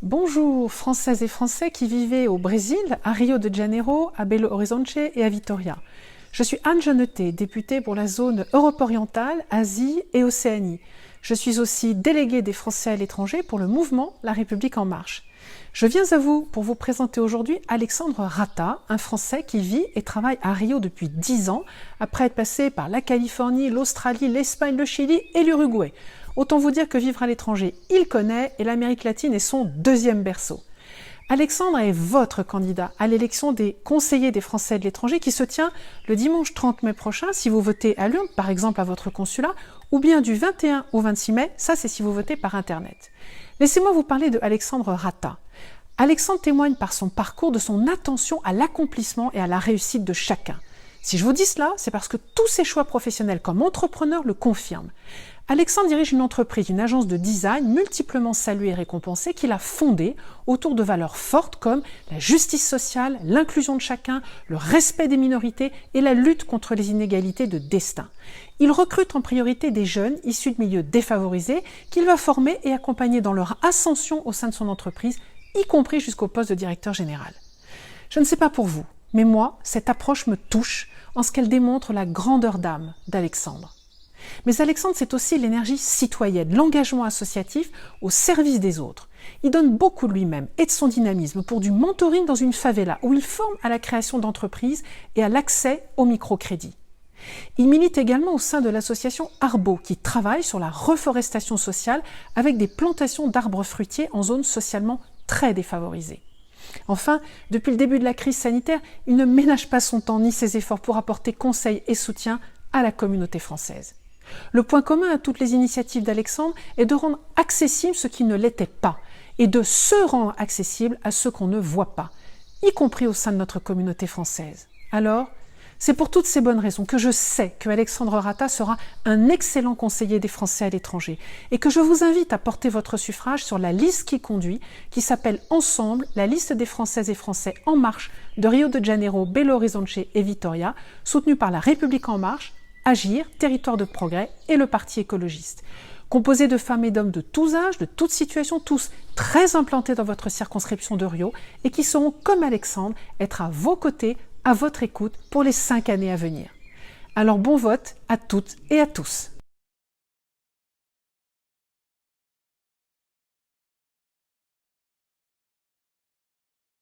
Bonjour Françaises et Français qui vivez au Brésil, à Rio de Janeiro, à Belo Horizonte et à Vitória. Je suis Anne Jeuneté, députée pour la zone Europe-Orientale, Asie et Océanie. Je suis aussi déléguée des Français à l'étranger pour le mouvement La République en marche. Je viens à vous pour vous présenter aujourd'hui Alexandre Rata, un Français qui vit et travaille à Rio depuis 10 ans, après être passé par la Californie, l'Australie, l'Espagne, le Chili et l'Uruguay. Autant vous dire que vivre à l'étranger, il connaît et l'Amérique latine est son deuxième berceau. Alexandre est votre candidat à l'élection des conseillers des Français de l'étranger qui se tient le dimanche 30 mai prochain si vous votez à l'urne, par exemple à votre consulat, ou bien du 21 au 26 mai, ça c'est si vous votez par Internet. Laissez-moi vous parler de Alexandre Rata. Alexandre témoigne par son parcours de son attention à l'accomplissement et à la réussite de chacun. Si je vous dis cela, c'est parce que tous ses choix professionnels comme entrepreneur le confirment. Alexandre dirige une entreprise, une agence de design multiplement saluée et récompensée qu'il a fondée autour de valeurs fortes comme la justice sociale, l'inclusion de chacun, le respect des minorités et la lutte contre les inégalités de destin. Il recrute en priorité des jeunes issus de milieux défavorisés qu'il va former et accompagner dans leur ascension au sein de son entreprise, y compris jusqu'au poste de directeur général. Je ne sais pas pour vous, mais moi, cette approche me touche en ce qu'elle démontre la grandeur d'âme d'Alexandre. Mais Alexandre, c'est aussi l'énergie citoyenne, l'engagement associatif au service des autres. Il donne beaucoup de lui-même et de son dynamisme pour du mentoring dans une favela où il forme à la création d'entreprises et à l'accès au microcrédit. Il milite également au sein de l'association Arbo qui travaille sur la reforestation sociale avec des plantations d'arbres fruitiers en zones socialement très défavorisées. Enfin, depuis le début de la crise sanitaire, il ne ménage pas son temps ni ses efforts pour apporter conseils et soutien à la communauté française. Le point commun à toutes les initiatives d'Alexandre est de rendre accessible ce qui ne l'était pas et de se rendre accessible à ceux qu'on ne voit pas, y compris au sein de notre communauté française. Alors, c'est pour toutes ces bonnes raisons que je sais que Alexandre Rata sera un excellent conseiller des Français à l'étranger et que je vous invite à porter votre suffrage sur la liste qui conduit, qui s'appelle Ensemble, la liste des Françaises et Français en marche de Rio de Janeiro, Belo Horizonte et Vitória, soutenue par La République en marche, Agir, Territoire de progrès et le Parti écologiste. Composé de femmes et d'hommes de tous âges, de toutes situations, tous très implantés dans votre circonscription de Rio et qui sauront, comme Alexandre, être à vos côtés, à votre écoute pour les 5 années à venir. Alors bon vote à toutes et à tous.